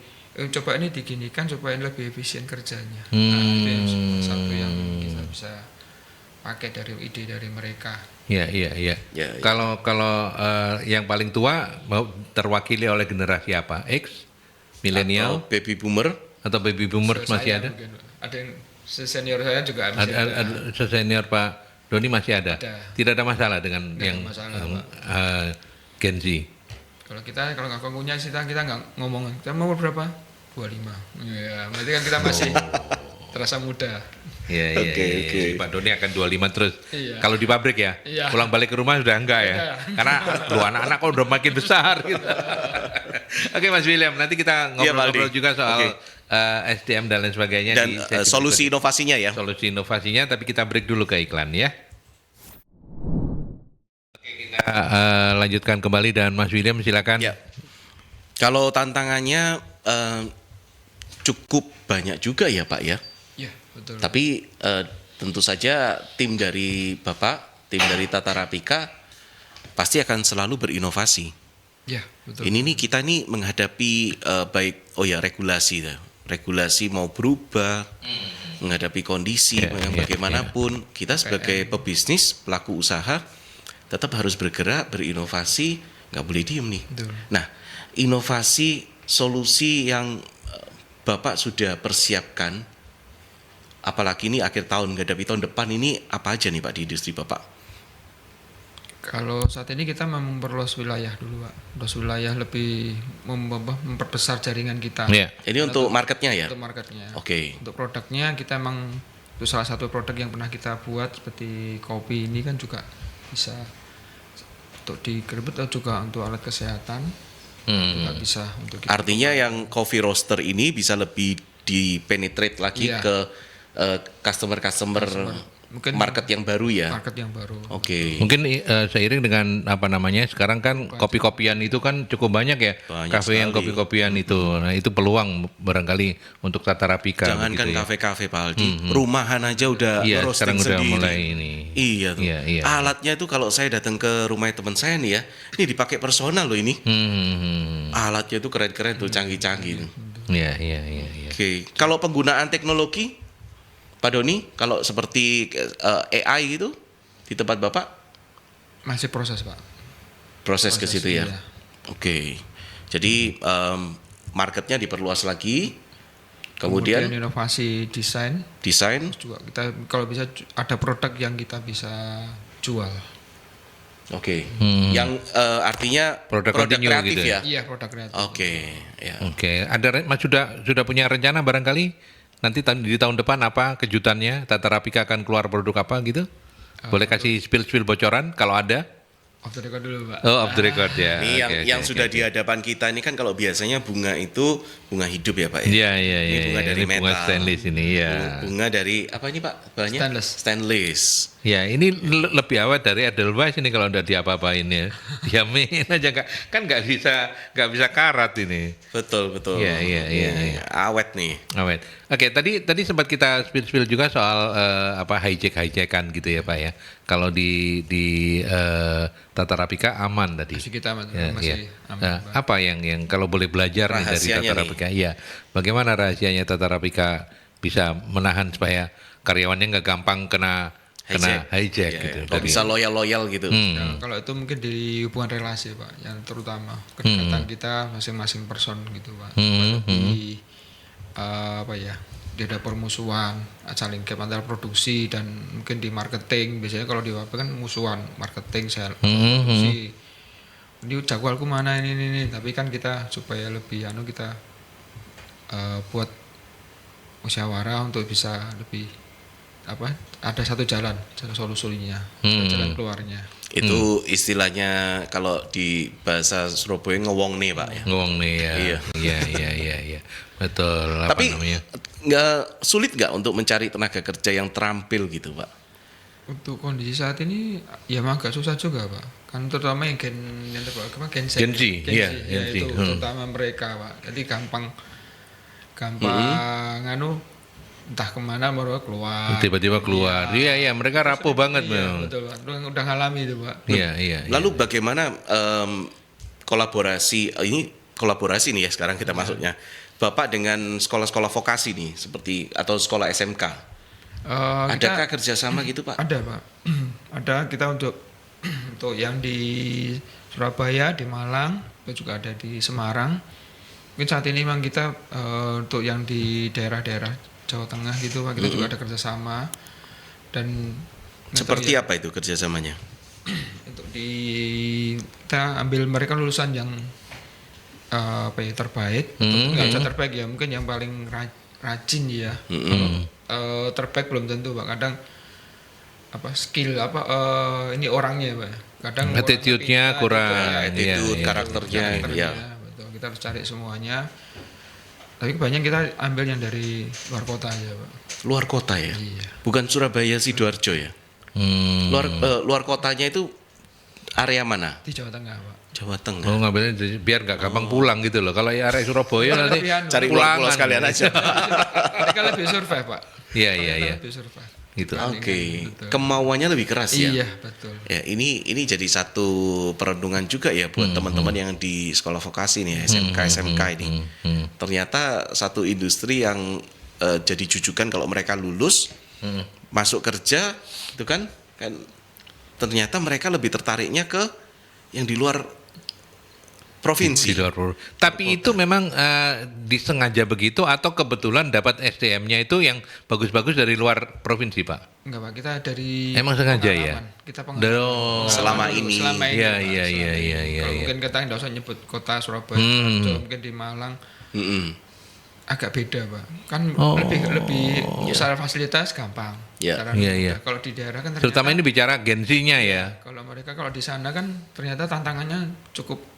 coba ini diginikan supaya lebih efisien kerjanya. Nah, itu yang satu yang kita bisa pakai dari ide dari mereka. Iya. Ya, ya. Kalau yang paling tua mau terwakili oleh generasi apa? X, milenial, Atau baby boomer? atau baby boomers Saya masih ada? mungkin, ada yang senior saya juga masih ada. Senior Pak Doni masih ada? Ada. Tidak ada masalah dengan Nggak yang ada masalah, Gen Z? Kalau nggak punya kita nggak ngomong kita mau berapa 25 ya berarti kan kita masih terasa muda. Iya. Oke. Pak Doni akan 25 terus. Iya. Kalau di pabrik ya, Iya. pulang balik ke rumah sudah enggak ya. Enggak. Karena lu anak-anak kok udah makin besar gitu. Oke Mas William, nanti kita Iya, ngobrol-ngobrol Pak Aldi. juga soal Oke. SDM dan lain sebagainya Dan di sesi solusi berikutnya. inovasinya ya? Solusi inovasinya, tapi kita break dulu ke iklan ya. Oke, kita lanjutkan kembali dan Mas William silakan. Ya. Kalau tantangannya cukup banyak juga ya Pak ya. Ya betul. Tapi tentu saja tim dari Bapak, tim dari Tata Rapika pasti akan selalu berinovasi. Ya betul. Ini nih kita nih menghadapi baik regulasi mau berubah. menghadapi kondisi Ya, yang ya, bagaimanapun, kita sebagai pebisnis, pelaku usaha tetap harus bergerak, berinovasi, nggak boleh diem nih. Betul. Nah, inovasi solusi yang Bapak sudah persiapkan, apalagi ini akhir tahun menghadapi tahun depan, ini apa aja nih Pak di industri Bapak? Kalau saat ini kita memperluas wilayah dulu, Pak. Luas wilayah lebih memperbesar jaringan kita. Ya. Ini untuk marketnya ya? Untuk marketnya. Oke. Untuk produknya kita emang itu salah satu produk yang pernah kita buat seperti kopi ini kan juga bisa untuk digerebek atau juga untuk alat kesehatan juga bisa untuk kita. Artinya yang coffee roaster ini bisa lebih dipenetrate lagi Iya. ke customer Mungkin market yang baru ya. market yang baru. Oke. Mungkin seiring dengan apa namanya sekarang kan kopi-kopian itu kan cukup banyak ya, Banyak kafe yang sekali. kopi-kopian itu. Nah itu peluang barangkali untuk Tata Rapika. Jangankan begitu ya. kafe-kafe Pak Aldi, rumahan aja udah Iya, roasting sekarang udah sendiri. mulai ini. Iya tuh. Iya, iya. Alatnya tuh kalau saya datang ke rumah teman saya nih ya, ini dipakai personal loh ini. Alatnya tuh keren-keren tuh, canggih-canggih. Iya, iya, iya, iya. Oke. Kalau penggunaan teknologi, Pak Doni, kalau seperti AI gitu di tempat Bapak, Masih proses, Pak. proses ke situ ya. Iya. Oke. Jadi marketnya diperluas lagi. Kemudian Kemudian inovasi desain desain. juga kita kalau bisa ada produk yang kita bisa jual. Oke. Yang artinya Produk produk continue kreatif gitu ya? ya. Iya, produk kreatif. Oke, ya. Oke, ada Mas sudah punya rencana barangkali nanti di tahun depan apa kejutannya? Tata Rapika akan keluar produk apa gitu? Boleh kasih spill bocoran kalau ada? Off the record dulu, Pak. Oh, off the record ya. Ini yang Oke, sudah oke. di hadapan kita ini kan kalau biasanya bunga itu bunga hidup ya Pak ya. Iya, iya, Ini iya. bunga iya. dari Ini bunga metal. stainless ini ya. Bunga dari apa ini Pak? Bahannya? Stainless. Stainless. Ya, ini lebih awet dari Edelweiss ini kalau udah diapa-apain ya. Diamin aja nggak bisa karat ini. Betul. Iya, iya, iya, iya. Awet nih. Awet. Oke, tadi sempat kita spill juga soal hijackan gitu ya Pak ya. Kalau di Tata Rapika aman tadi. Masih kita Ya, masih ya. aman, Nah, Pak. apa yang kalau boleh belajar nih dari Rahasianya Tata nih. Rapika? Iya. Bagaimana rahasianya Tata Rapika bisa menahan supaya karyawannya nggak gampang kena hijack Iya, gitu. iya. Kok bisa loyal gitu. Ya, kalau itu mungkin di hubungan relasi, Pak, yang terutama kedekatan kita masing-masing person gitu, Pak. Di apa ya? Di ada permusuhan, saling gap antara produksi dan mungkin di marketing. Biasanya kalau di WP kan musuhan, marketing, sales, produksi. Ini jadwalku mana ini, tapi kan kita supaya lebih kita buat musyawarah untuk bisa lebih ada satu solusinya, jalan keluarnya. Itu istilahnya kalau di bahasa Surabaya ngewong nih Pak ya. Ngomong nih ya. Iya. Iya. Betul. Tapi apa namanya? sulit nggak untuk mencari tenaga kerja yang terampil gitu Pak? Untuk kondisi saat ini ya emang agak susah juga, Pak. Kan terutama yang Gen Z. Gen Z, iya, ya, Gen Z. itu terutama mereka, Pak. Jadi gampang entah kemana baru keluar. Tiba-tiba keluar. Iya, mereka rapuh banget, Iya, memang. betul, Pak. Udah ngalami itu, Pak. Iya. Lalu bagaimana kolaborasi nih ya sekarang kita masuknya Bapak dengan sekolah-sekolah vokasi nih seperti atau sekolah SMK. Adakah kerjasama gitu Pak? Ada, Pak. Ada kita untuk yang di Surabaya, di Malang, itu juga ada di Semarang. Mungkin saat ini memang kita untuk yang di daerah-daerah Jawa Tengah gitu, Pak, kita juga ada kerjasama. Dan Seperti apa itu kerjasamanya? untuk kita ambil mereka lulusan yang terbaik, nggak bisa terbaik ya, mungkin yang paling rajin ya. Terbaik belum tentu, Pak. Kadang skill ini orangnya, Pak. Kadang Attitude-nya kurang. Attitude, karakternya, ya. Betul. Kita harus cari semuanya. Tapi kebanyakan kita ambil yang dari luar kota aja, Pak. Luar kota ya? Iya. Bukan Surabaya Sidoarjo ya? Luar kotanya itu area mana? Di Jawa Tengah, Pak. Jawa Tengah. Oh, ngambilnya biar nggak gampang pulang gitu loh. Kalau area Surabaya nanti Cari pulau sekalian aja. Mereka lebih survive, Pak. Iya. Lebih survive. Gitu. Oke, Betul. kemauannya lebih keras ya. Iya, betul. Ya, ini jadi satu perenungan juga ya buat teman-teman yang di sekolah vokasi nih, SMK ini. Ternyata satu industri yang jadi jujukan kalau mereka lulus masuk kerja itu kan ternyata mereka lebih tertariknya ke yang di luar provinsi. Di luar Tapi itu memang disengaja begitu atau kebetulan dapat SDM-nya itu yang bagus-bagus dari luar provinsi, Pak? Enggak, Pak. Kita dari Emang sengaja ya? pengalaman. Kita pengalaman. Selama ini. Iya, Pak. iya, Selama iya, ini. iya, iya, Kalau iya. mungkin kita nggak usah nyebut kota Surabaya, Sidoarjo, mungkin di Malang agak beda, Pak. Kan lebih secara fasilitas gampang. Iya. Secara Iya, mudah. iya. Kalau di daerah kan ternyata Terutama ini bicara gensinya ya. kalau mereka kalau di sana kan ternyata tantangannya cukup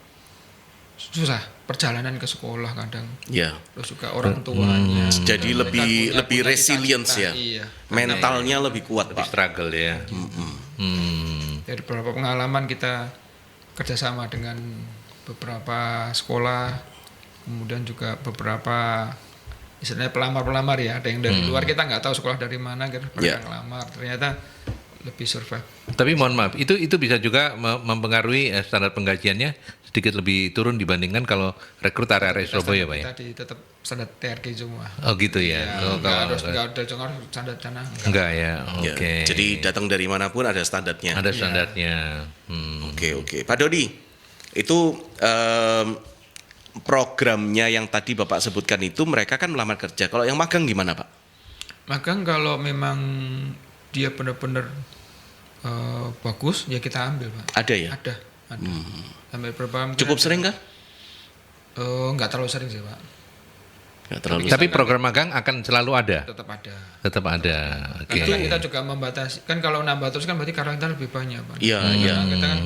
susah, perjalanan ke sekolah kadang, Ya. terus juga orang tuanya. Jadi Mereka lebih punya resilience cita-cita, ya. Iya. Mentalnya lebih kuat, Lebih Pak. struggle ya. Dari beberapa pengalaman kita kerjasama dengan beberapa sekolah, kemudian juga beberapa istilahnya pelamar-pelamar ya, ada yang dari luar kita nggak tahu sekolah dari mana, kita Ya. ngelamar, ternyata lebih survive. Tapi mohon maaf, itu bisa juga mempengaruhi standar penggajiannya sedikit lebih turun dibandingkan kalau rekrut area-area Surabaya, Pak ya? Kita tetap standar TRG semua. Oh gitu ya. Oh, Nggak kalau ada jangan standar sana. enggak ya. Ya, Oke. jadi datang dari manapun ada standarnya. ada standarnya. Oke. Pak Dodi, itu programnya yang tadi Bapak sebutkan itu mereka kan melamar kerja. Kalau yang magang gimana, Pak? Magang kalau memang dia benar-benar bagus, ya kita ambil, Pak. Ada ya? Ada. Sampai berapa? mungkin Cukup ada. sering kah? Nggak terlalu sering sih, Pak. Nggak terlalu. Tapi program magang akan selalu ada. Tetap ada. Tetap ada. Oke. Karena kita juga membatasi. Kan kalau nambah terus kan berarti karyawan kita lebih banyak, Pak. Iya, iya. Karena kita kan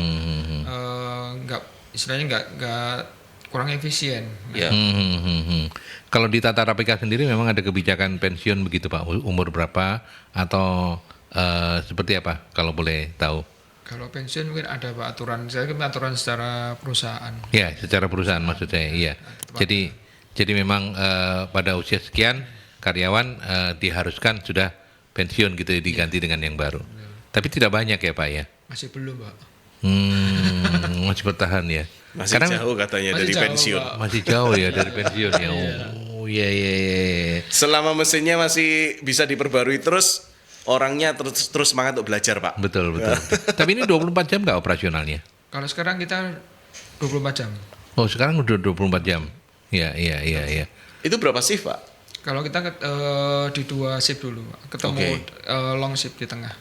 nggak istilahnya nggak kurang efisien. Ya. Kalau di Tata Rapika sendiri memang ada kebijakan pensiun begitu, Pak. Umur berapa atau seperti apa kalau boleh tahu? Kalau pensiun mungkin ada, Pak, aturan. Saya kan aturan secara perusahaan. Ya, secara perusahaan maksud saya. Iya. Jadi memang pada usia sekian karyawan diharuskan sudah pensiun gitu diganti dengan yang baru. Tapi tidak banyak ya, Pak ya. Masih belum, Pak. Masih bertahan ya. Masih jauh katanya masih dari jauh, pensiun. Pak. Masih jauh ya dari pensiun ya. Oh, iya. Selama mesinnya masih bisa diperbarui terus, orangnya terus semangat untuk belajar, Pak. Betul. Tapi ini 24 jam nggak operasionalnya? Kalau sekarang kita 24 jam. Oh, sekarang udah 24 jam. Iya. Itu berapa shift, Pak? Kalau kita di 2 shift dulu, Pak. Ketemu long shift di tengah.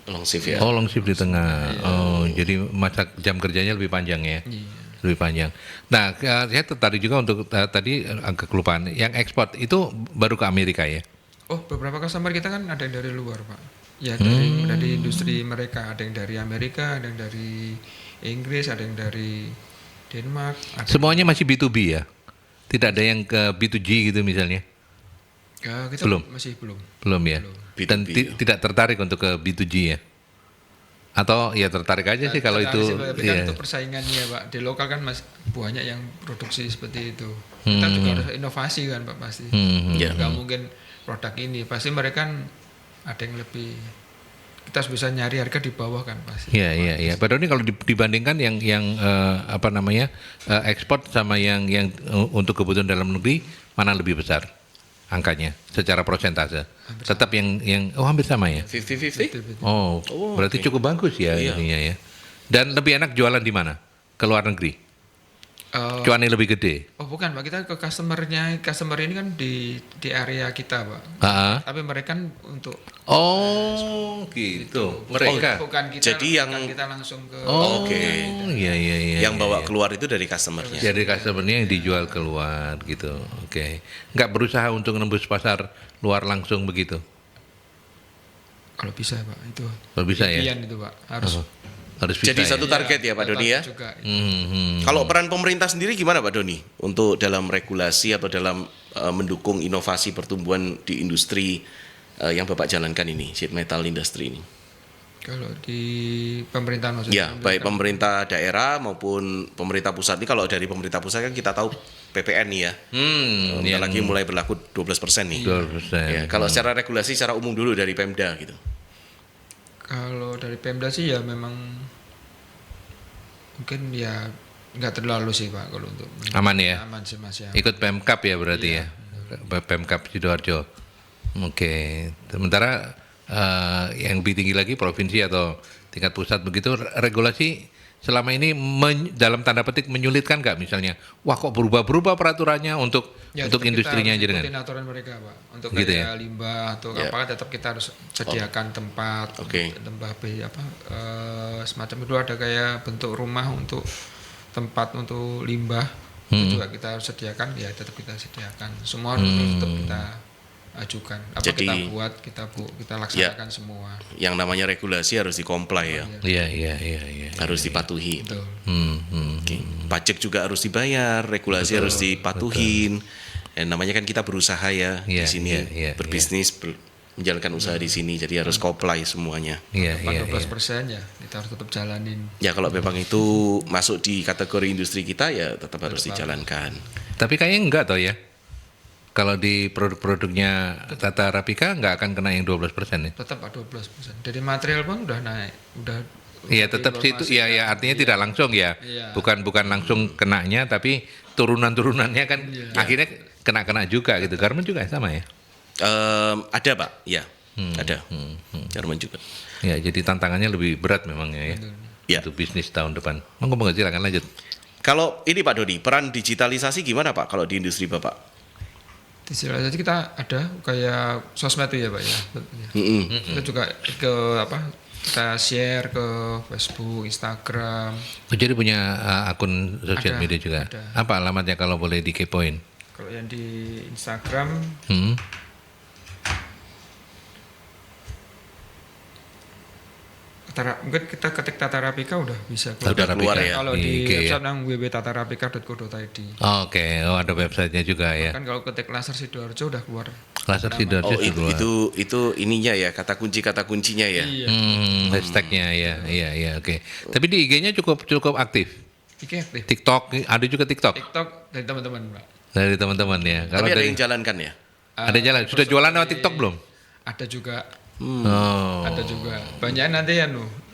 Long shift ya. Oh, long shift di tengah. Oh, jadi masa jam kerjanya lebih panjang ya? Iya. Lebih panjang. Nah, saya tertarik juga untuk tadi agak kelupaan. Yang ekspor itu baru ke Amerika ya? Oh, beberapa customer kita kan ada yang dari luar, Pak. Ya, dari industri mereka. Ada yang dari Amerika, ada yang dari Inggris, ada yang dari Denmark. Semuanya masih B2B ya? Tidak ada yang ke B2G gitu misalnya? Ya, kita Belum? masih belum. Belum ya? B2B Dan ya. tidak tertarik untuk ke B2G ya? Atau ya tertarik aja sih kalau itu. Tapi kan Iya. untuk persaingannya, Pak. Di lokal kan masih banyak yang produksi seperti itu. Kita juga harus inovasi kan, Pak, pasti. Ya. Nggak mungkin produk ini. Pasti mereka kan ada yang lebih. Kita harus bisa nyari harga di bawah kan pasti. Iya. Pak Doni kalau dibandingkan yang ekspor sama yang untuk kebutuhan dalam negeri mana lebih besar angkanya secara persentase? Tetap yang hampir sama ya. 50-50? Oh, berarti cukup bagus ya Iya. ininya ya. Dan lebih enak jualan di mana? Ke luar negeri. Cuannya lebih gede. Oh bukan, Pak, kita ke customer ini kan di area kita, Pak. Tapi mereka kan untuk Oh, gitu. Mereka. bukan kita, Jadi yang- bukan kita langsung ke Oke. Iya. Yang bawa keluar itu dari customernya. Jadi customer-nya yang dijual keluar gitu. Oke. Nggak berusaha untuk menembus pasar luar langsung begitu. kalau bisa, Pak, itu. Kalau bisa ya. Impian itu, Pak. Harus Harus bisa. Jadi ya? satu target ya, Pak Doni ya. Juga. Kalau peran pemerintah sendiri gimana, Pak Doni, untuk dalam regulasi atau dalam mendukung inovasi pertumbuhan di industri yang Bapak jalankan ini, sheet metal industry ini? Kalau di pemerintahan maksudnya. Ya, baik pemerintah daerah maupun pemerintah pusat. Ini kalau dari pemerintah pusat kan kita tahu PPN nih ya. Bentar lagi mulai berlaku 12% nih. 12%. Ya, kalau secara regulasi secara umum dulu dari Pemda gitu. Kalau dari Pemda sih ya memang mungkin ya nggak terlalu sih, Pak, kalau untuk Aman ya? aman sih, Mas ya. Ikut Pemkap ya berarti ya. Pemkap Sidoarjo. Oke. Sementara yang lebih tinggi lagi provinsi atau tingkat pusat begitu regulasi selama ini dalam tanda petik menyulitkan nggak misalnya? Wah kok berubah-berubah peraturannya untuk tetap industrinya kita aja harus dengan. ikutin aturan mereka Pak. Untuk Gitu kayak ya? limbah atau Ya. apa tetap kita harus sediakan tempat, Oke. tempat semacam itu ada kayak bentuk rumah untuk tempat untuk limbah. Itu juga kita harus sediakan, ya tetap kita sediakan. Semua harus tetap kita ajukan. Apa Jadi- kita buat, kita laksanakan semua. Yang namanya regulasi harus di-comply ya, Iya. harus dipatuhi. Betul. Oke. Pajak juga harus dibayar, regulasi harus dipatuhin. Dan namanya kan kita berusaha ya di Iya, sini, iya, berbisnis, menjalankan usaha di sini, jadi harus comply semuanya. Iya. 14% ya kita harus tetap jalanin. Ya kalau memang itu masuk di kategori industri kita ya tetap harus dijalankan. Tapi kayaknya enggak toh ya. Kalau di produk-produknya Tata Rapika nggak akan kena yang 12% ya? Tetap 12%. Dari material pun udah naik, udah. Iya tetap sih itu ya artinya tidak langsung ya. Iya. Bukan langsung kenanya tapi turunan-turunannya kan akhirnya kena juga gitu. Garmen juga sama ya. Ada Pak, ya ada. Jerman juga. Ya jadi tantangannya lebih berat memangnya ya. Ya. Untuk bisnis tahun depan. Monggo silakan lanjut. Kalau ini Pak Dodi, peran digitalisasi gimana Pak kalau di industri Bapak? Digitalisasi kita ada kayak sosmed itu ya Pak ya. Kita juga kita share ke Facebook, Instagram. Oh, jadi punya akun sosial Ada, media juga. ada. Apa alamatnya kalau boleh dikepoin? Kalau yang di Instagram Hmm. mungkin kita ketik Tata Rapika udah bisa Udah keluar ya? Kalau Di di IG ya? website yang www.tatarapika.co.id. Oke, ada websitenya juga ya. Kan kalau ketik Laser Sidoarjo udah keluar. Laser Sidoarjo Oh keluar. itu ininya ya, kata kuncinya ya. Iya. Hashtagnya ya, oke. Tapi di IG-nya cukup aktif. Iki aktif. TikTok ada juga TikTok TikTok dari teman-teman Pak. dari teman-teman ya. Kalau Tapi ada dari yang jalankan ya. ada jalan sudah jualan lewat TikTok belum? Ada juga. Oh. Ada juga. Banyak nanti ya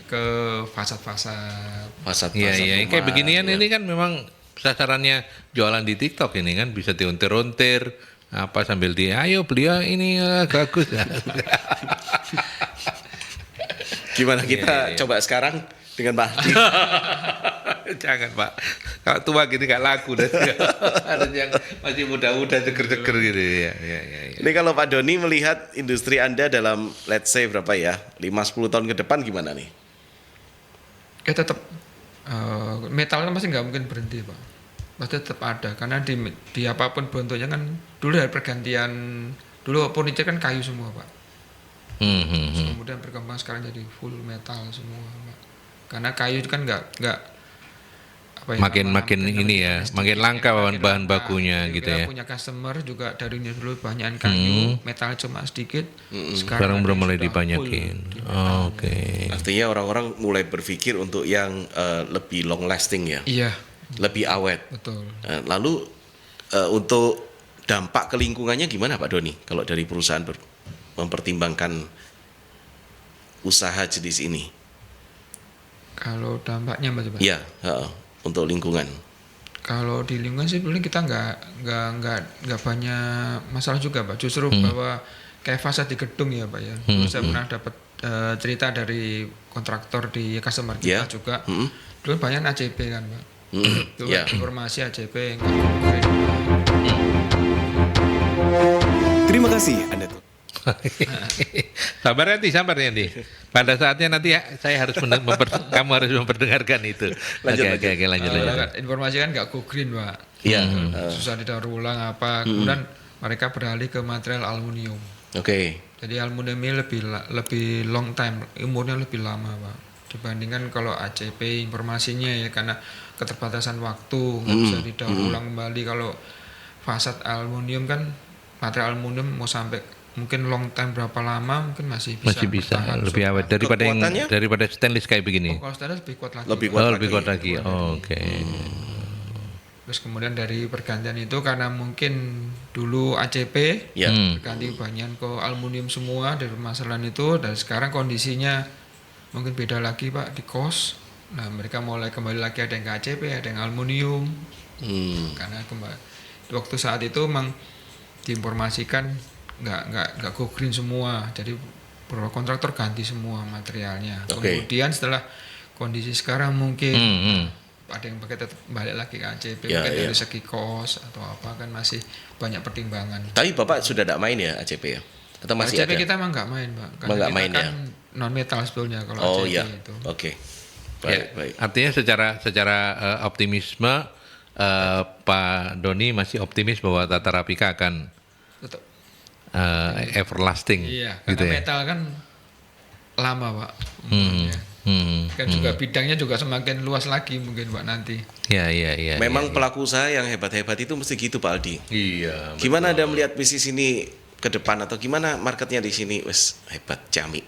ke fasad-fasad. Fasad Iya, kayak rumah, beginian ya. ini kan memang sasarannya jualan di TikTok ini kan bisa diuntir-untir apa sambil ayo beli ini bagus. Gimana kita coba sekarang dengan Pak Adi? Jangan Pak, kalau tua gini gak laku dan harus yang masih muda-muda seger-seger gitu ya. Ini kalau Pak Doni melihat industri Anda dalam let's say berapa ya? 5-10 tahun ke depan gimana nih? Ya tetap metalnya pasti nggak mungkin berhenti Pak. Pasti tetap ada karena di apapun bentuknya kan dulu dari pergantian dulu furniture kan kayu semua Pak. Terus kemudian berkembang sekarang jadi full metal semua Pak. Karena kayu itu kan nggak apa ya, makin ini ya, makin langka bahan bakunya Jadi gitu kita ya. punya customer juga dari dulu banyakan kayu, metal cuma sedikit. Sekarang udah ada mulai sudah dibanyakin. full di metal. Oke. Artinya orang-orang mulai berpikir untuk yang lebih long lasting ya, Iya, lebih awet. betul. Lalu untuk dampak ke lingkungannya gimana Pak Doni? Kalau dari perusahaan mempertimbangkan usaha jenis ini? Kalau dampaknya Pak. Iya, untuk lingkungan. Kalau di lingkungan sih paling kita nggak banyak masalah juga Pak. Justru bahwa kayak fasad di gedung ya Pak ya. Dulu saya pernah dapat cerita dari kontraktor di customer kita Ya. juga. Dulu banyak ACP kan Pak. Itu Ya. informasi ACP yang nggak Terima kasih Anda telah sabar nanti. Pada saatnya nanti ya, saya harus kamu harus memperdengarkan itu. Oke, lanjut. informasi kan nggak go green Pak. Iya. Susah didaur ulang apa. Kemudian mereka beralih ke material aluminium. Oke. Jadi aluminium ini lebih long time, umurnya lebih lama Pak. Dibandingkan kalau ACP informasinya ya karena keterbatasan waktu nggak bisa didaur ulang kembali. Kalau fasad aluminium kan material aluminium mau sampai mungkin long time berapa lama mungkin masih bisa bertahan. Lebih awet daripada Kekuatannya? daripada stainless kayak begini. Kalau stainless lebih kuat lagi. Lebih Pak. kuat. Lebih kuat lagi. Oke. Terus kemudian dari pergantian itu karena mungkin dulu ACP Ya. berganti banyak ke aluminium semua dari permasalahan itu dan sekarang kondisinya mungkin beda lagi Pak di cost. Nah mereka mulai kembali lagi ada yang ke ACP, ada yang aluminium karena waktu saat itu memang diinformasikan nggak go green semua. Jadi beberapa kontraktor ganti semua materialnya. Oke. Kemudian setelah kondisi sekarang mungkin ada yang pakai tetap balik lagi ke ACP, Ya, mungkin ya. dari segi cost atau apa kan masih banyak pertimbangan. Tapi Bapak sudah tidak main ya ACP ya? Atau masih ACP ada? kita emang nggak main, Pak. Emang nggak kita main, kan ya? non metal sebetulnya kalau Oh ACP iya, itu. oke. Ya, Baik. artinya secara optimisme Pak Doni masih optimis bahwa Tata Rapika akan Tetap. everlasting, Iya, gitu karena ya. metal kan lama, Pak. umurnya. Kan juga bidangnya juga semakin luas lagi mungkin, Pak, nanti. Iya. Memang pelaku usaha yang hebat-hebat itu mesti gitu Pak Aldi. Iya. Gimana Anda melihat bisnis ini ke depan atau gimana marketnya di sini? Wes hebat, Jami.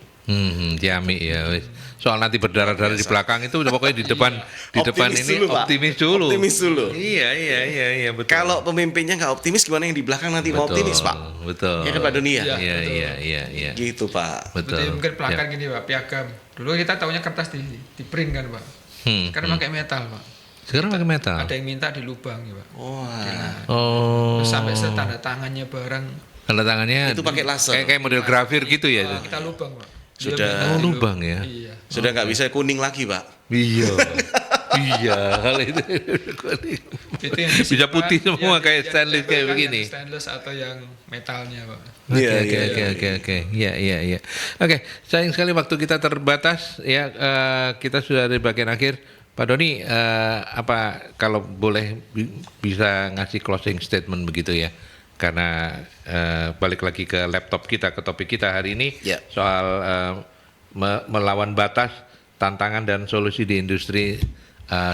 Jami ya. Wis. Soal nanti berdarah-darah di belakang itu udah pokoknya di depan Optimis ini dulu, Pak. optimis dulu. Optimis dulu. Iya, betul. Kalau pemimpinnya nggak optimis, gimana yang di belakang nanti mau Betul, optimis Pak? Betul. Ya kan Pak Doni ya? Iya. Iya. Gitu Pak. Betul. Seperti mungkin plakat Ya. gini, Pak, piagam. Dulu kita tahunya kertas di print kan, Pak. Sekarang pakai metal, Pak. Sekarang pakai metal. Ada yang minta dilubang ya, Pak. Wah. Oh. Terus sampai tanda tangannya barang Tanda tangannya Itu pakai laser. Kayak model grafir gitu ya. kita lubang, Pak. Dia Sudah. minta Oh, dilubang. lubang ya. Iya. Sudah nggak bisa kuning lagi Pak. Iya. Iya, kalau itu Itu yang bisa disimpan, putih semua yang- kayak yang stainless kayak ditempelkan begini. yang stainless atau yang metalnya, Pak. Iya, Oke. Iya. Oke, sayang sekali waktu kita terbatas ya. Kita sudah di bagian akhir. Pak Doni, apa kalau boleh bisa ngasih closing statement begitu ya? Karena balik lagi ke laptop kita, ke topik kita hari ini Ya. soal melawan batas, tantangan dan solusi di industri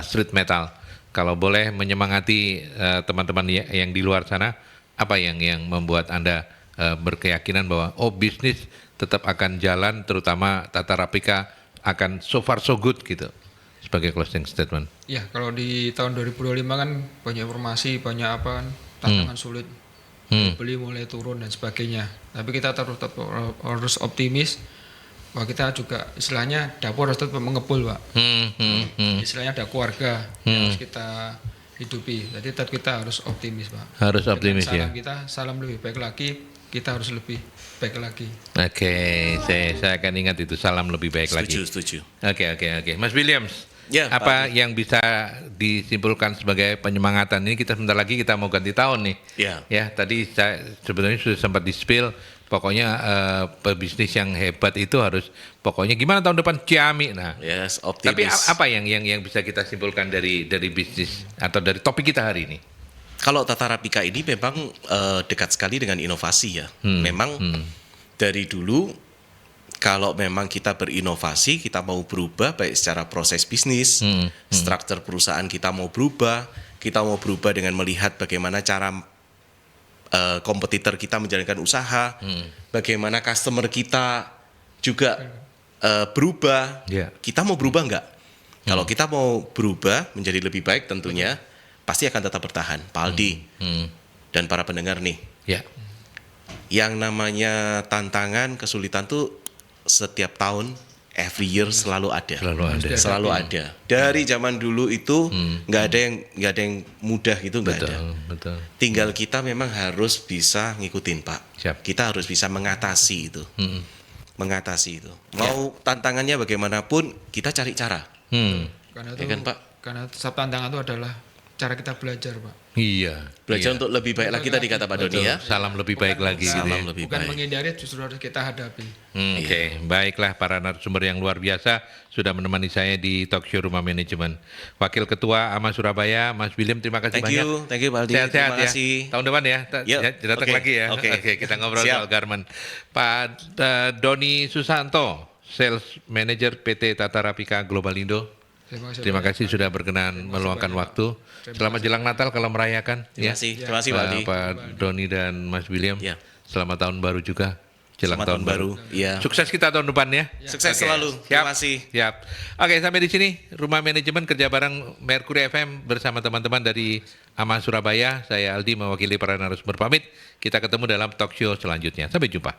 street metal. Kalau boleh menyemangati teman-teman yang di luar sana, apa yang membuat Anda berkeyakinan bahwa bisnis tetap akan jalan, terutama Tata Rapika akan so far so good gitu, sebagai closing statement. Ya, kalau di tahun 2025 kan banyak informasi, banyak apa kan, tantangan sulit. Beli mulai turun dan sebagainya. Tapi kita tetap harus optimis bahwa kita juga istilahnya dapur harus tetap mengepul, Pak. Istilahnya ada keluarga yang harus kita hidupi. Jadi tetap kita harus optimis, Pak. Harus Dengan optimis ya. salam kita, salam lebih baik lagi, kita harus lebih baik lagi. Oke, saya akan ingat itu, salam lebih baik lagi. Setuju. Oke. Mas Williams, Ya, apa Pak. yang bisa disimpulkan sebagai penyemangatan ini? Kita sebentar lagi kita mau ganti tahun nih. Ya. Tadi saya sebetulnya sudah sempat di-spill, pokoknya pebisnis yang hebat itu harus, pokoknya gimana tahun depan Ciami. Nah, Yes, tapi optimis. apa yang bisa kita simpulkan dari bisnis atau dari topik kita hari ini? Kalau Tata Rapika ini memang dekat sekali dengan inovasi ya. Memang dari dulu kalau memang kita berinovasi, kita mau berubah baik secara proses bisnis, struktur perusahaan kita mau berubah dengan melihat bagaimana cara kompetitor kita menjalankan usaha, bagaimana customer kita juga berubah. Ya. Kita mau berubah nggak? Kalau kita mau berubah menjadi lebih baik tentunya pasti akan tetap bertahan. Pak Aldi dan para pendengar nih, Ya. yang namanya tantangan, kesulitan tuh setiap tahun, every year selalu ada. Selalu ada. Dari zaman dulu itu nggak ada yang mudah gitu, nggak ada. Betul. Tinggal kita memang harus bisa ngikutin Pak. Siap. Kita harus bisa mengatasi itu. Mengatasi itu. Mau tantangannya bagaimanapun kita cari cara. Karena Ya itu, kan, Pak? karena setiap tantangan itu adalah cara kita belajar, Pak. Iya. Belajar untuk lebih baik lagi tadi kata Pak Doni ya. Salam lebih baik lagi gitu ya. Salam lebih Bukan baik. menghindari, justru harus kita hadapi. Oke, baiklah para narasumber yang luar biasa sudah menemani saya di talk show Rumah Manajemen. Wakil Ketua AMA Surabaya, Mas William, terima kasih banyak. Thank you Pak Aldi. Sehat-sehat Terima ya. kasih. Tahun depan ya, Yuk, datang oke, lagi ya. oke. Oke, kita ngobrol Siap. soal garment. Pak Doni Susanto, Sales Manager PT Tata Rapika Global Indo. Terima kasih sudah berkenan meluangkan waktu. Selamat jelang Natal kalau merayakan. Terima kasih Pak Aldi. Pak Doni dan Mas William. Ya. Selamat tahun baru juga. Jelang Selamat tahun baru. Iya. Sukses kita tahun depan ya. Sukses Oke. selalu. Siap. Terima kasih. Siap. Oke, sampai di sini Rumah Manajemen kerja bareng Mercury FM bersama teman-teman dari AMA Surabaya. Saya Aldi mewakili para narasumber pamit. Kita ketemu dalam talk show selanjutnya. Sampai jumpa.